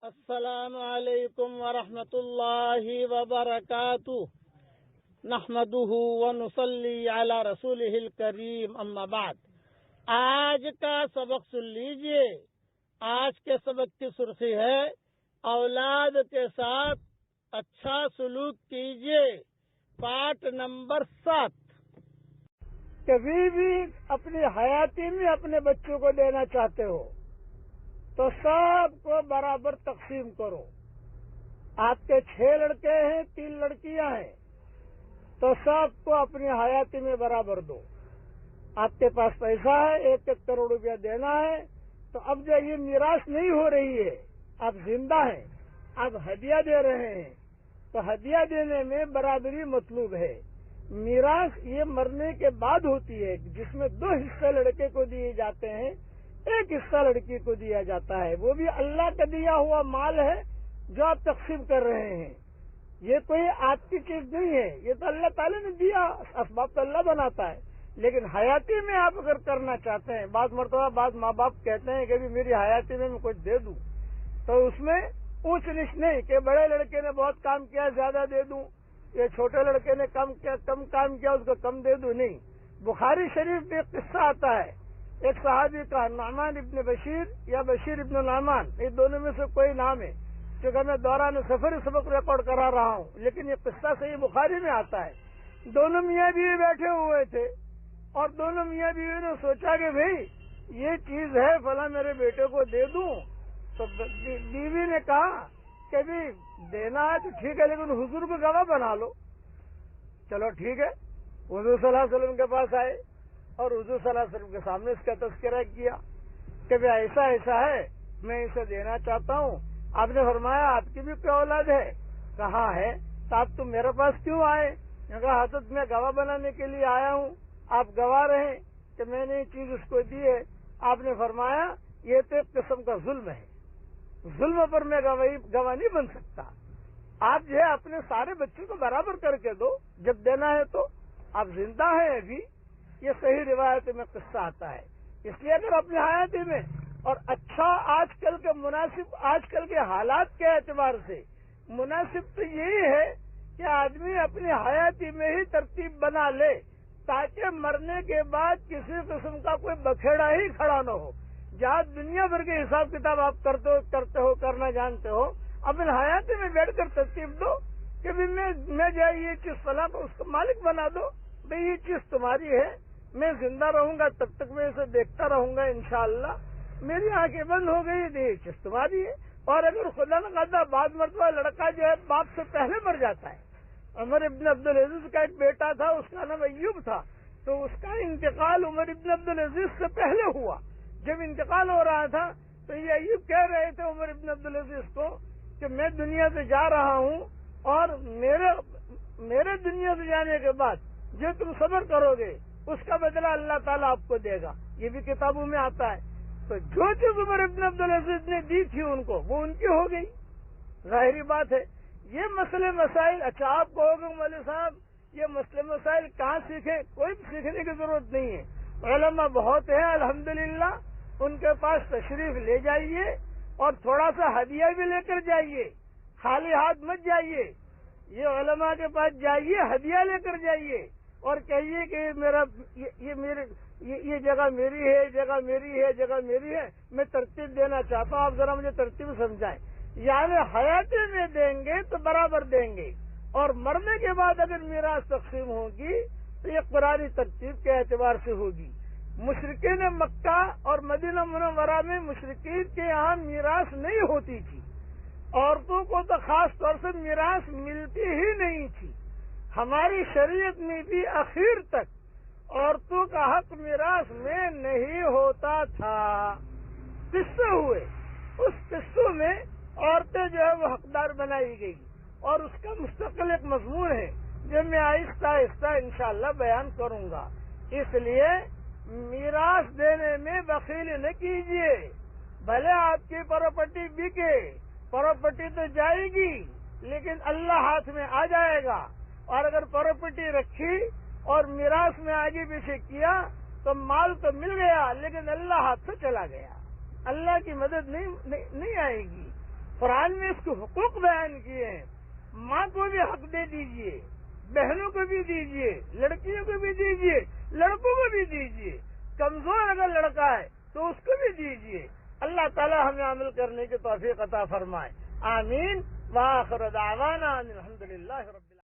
السلام علیکم ورحمۃ اللہ وبرکاتہ نحمدہ ونصلی علی رسولہ الکریم اما بعد۔ آج کا سبق سن لیجئے۔ آج کے سبق کی سرخی ہے اولاد کے ساتھ اچھا سلوک کیجئے، پارٹ نمبر 7۔ کبھی بھی اپنی حیاتی میں اپنے بچوں کو دینا چاہتے ہو تو سب کو برابر تقسیم کرو۔ آپ کے 6 لڑکے ہیں، 3 لڑکیاں ہیں، تو سب کو اپنی حیاتی میں برابر دو۔ آپ کے پاس پیسہ ہے، 1 کروڑ روپیہ دینا ہے، تو اب جو یہ میراث نہیں ہو رہی ہے، آپ زندہ ہیں، آپ ہدیہ دے رہے ہیں، تو ہدیہ دینے میں برابری مطلوب ہے۔ میراث یہ مرنے کے بعد ہوتی ہے، جس میں 2 حصے لڑکے کو دیے جاتے ہیں، 1 حصہ لڑکی کو دیا جاتا ہے۔ وہ بھی اللہ کا دیا ہوا مال ہے جو آپ تقسیم کر رہے ہیں۔ یہ کوئی آپ کی چیز نہیں ہے، یہ تو اللہ تعالی نے دیا، اسباب تو اللہ بناتا ہے۔ لیکن حیاتی میں آپ اگر کرنا چاہتے ہیں، بعض مرتبہ بعض ماں باپ کہتے ہیں کہ میری حیاتی میں کچھ دے دوں، تو اس میں اونچ نیچ نہیں کہ بڑے لڑکے نے بہت کام کیا زیادہ دے دوں، یہ چھوٹے لڑکے نے کم کام کیا اس کو کم دے دوں، نہیں۔ بخاری شریف میں ایک قصہ آتا ہے، ایک صحابی کا نعمان ابن بشیر یا بشیر ابن نعمان، یہ دونوں میں سے کوئی نام ہے، کیونکہ میں دوران سفر سبق ریکارڈ کرا رہا ہوں، لیکن یہ قصہ صحیح بخاری میں آتا ہے۔ دونوں میاں بیوی بیٹھے ہوئے تھے اور دونوں میاں بیوی نے سوچا کہ بھئی یہ چیز ہے فلاں میرے بیٹے کو دے دوں، تو بیوی نے کہا کہ بھی دینا ہے تو ٹھیک ہے، لیکن حضور کو گواہ بنا لو۔ چلو ٹھیک ہے، حضور صلی اللہ علیہ وسلم کے پاس آئے اور حضور صلی اللہ علیہ وسلم کے سامنے اس کا تذکرہ کیا کہ ایسا ہے، میں اسے دینا چاہتا ہوں۔ آپ نے فرمایا آپ کی بھی کوئی اولاد ہے؟ کہاں ہے؟ تو آپ تو میرے پاس کیوں آئے؟ کہا حضرت میں گواہ بنانے کے لیے آیا ہوں، آپ گواہ رہیں کہ میں نے یہ چیز اس کو دی ہے۔ آپ نے فرمایا یہ تو ایک قسم کا ظلم ہے، ظلم پر میں گواہ نہیں بن سکتا۔ آپ جو ہے اپنے سارے بچوں کو برابر کر کے دو جب دینا ہے تو۔ آپ زندہ ہیں ابھی، یہ صحیح روایت میں قصہ آتا ہے۔ اس لیے اگر اپنی حیاتی میں اور اچھا آج کل کے حالات کے اعتبار سے مناسب تو یہی ہے کہ آدمی اپنی حیاتی میں ہی ترتیب بنا لے تاکہ مرنے کے بعد کسی قسم کا کوئی بکھیڑا ہی کھڑا نہ ہو۔ جہاں دنیا بھر کے حساب کتاب آپ کرتے ہو کرنا جانتے ہو، اپنی حیاتی میں بیٹھ کر ترتیب دو کہ میں جائے یہ چیز فلاں کو اس کو مالک بنا دو، بھئی یہ چیز تمہاری ہے، میں زندہ رہوں گا تب تک میں اسے دیکھتا رہوں گا، انشاءاللہ میری آنکھیں بند ہو گئی تو یہ چیز تمہاری ہے۔ اور اگر خدا نہ خواستہ بعض مرتبہ لڑکا جو ہے باپ سے پہلے مر جاتا ہے، عمر ابن عبدالعزیز کا ایک بیٹا تھا، اس کا نام ایوب تھا، تو اس کا انتقال عمر ابن عبدالعزیز سے پہلے ہوا۔ جب انتقال ہو رہا تھا تو یہ ایوب کہہ رہے تھے عمر ابن عبدالعزیز کو کہ میں دنیا سے جا رہا ہوں اور میرے دنیا سے جانے کے بعد جو تم صبر کرو گے اس کا بدلہ اللہ تعالیٰ آپ کو دے گا، یہ بھی کتابوں میں آتا ہے۔ تو جو چیز عمر ابن عبدالعزیز نے دی تھی ان کو، وہ ان کی ہو گئی، ظاہری بات ہے۔ یہ مسئلے مسائل، اچھا آپ کہو گے مولوی صاحب یہ مسئلے مسائل کہاں سیکھیں؟ کوئی سیکھنے کی ضرورت نہیں ہے، علماء بہت ہیں الحمدللہ، ان کے پاس تشریف لے جائیے اور تھوڑا سا ہدیہ بھی لے کر جائیے، خالی ہاتھ مت جائیے، یہ علماء کے پاس جائیے، ہدیہ لے کر جائیے اور کہیے کہ یہ جگہ میری ہے، جگہ میری ہے، جگہ میری ہے، میں ترتیب دینا چاہتا ہوں، آپ ذرا مجھے ترتیب سمجھائیں۔ یعنی حیاتی میں دیں گے تو برابر دیں گے، اور مرنے کے بعد اگر میراث تقسیم ہوگی تو یہ قرآنی ترتیب کے اعتبار سے ہوگی۔ مشرکین مکہ اور مدینہ منورہ میں مشرکین کے یہاں میراث نہیں ہوتی تھی، عورتوں کو تو خاص طور سے میراث ملتی ہی نہیں تھی۔ ہماری شریعت میں بھی اخیر تک عورتوں کا حق میراث میں نہیں ہوتا تھا۔ قصے ہوئے، اس قصوں میں عورتیں جو ہے وہ حقدار بنائی گئی، اور اس کا مستقل ایک مضمون ہے جو میں آہستہ آہستہ انشاءاللہ بیان کروں گا۔ اس لیے میراث دینے میں بخیلی نہ کیجیے، بھلے آپ کی پراپرٹی بکے، پراپرٹی تو جائے گی لیکن اللہ ہاتھ میں آ جائے گا، اور اگر پراپرٹی رکھی اور میراث میں آگے پیچھے کیا تو مال تو مل گیا لیکن اللہ ہاتھ سے چلا گیا، اللہ کی مدد نہیں آئے گی۔ قرآن میں اس کے حقوق بیان کیے ہیں. ماں کو بھی حق دے دیجئے، بہنوں کو بھی دیجئے، لڑکیوں کو بھی دیجئے، لڑکوں کو بھی دیجئے. کمزور اگر لڑکا ہے تو اس کو بھی دیجئے. اللہ تعالی ہمیں عمل کرنے کی توفیق عطا فرمائے. آمین. وآخر دعوانا الحمدللہ رب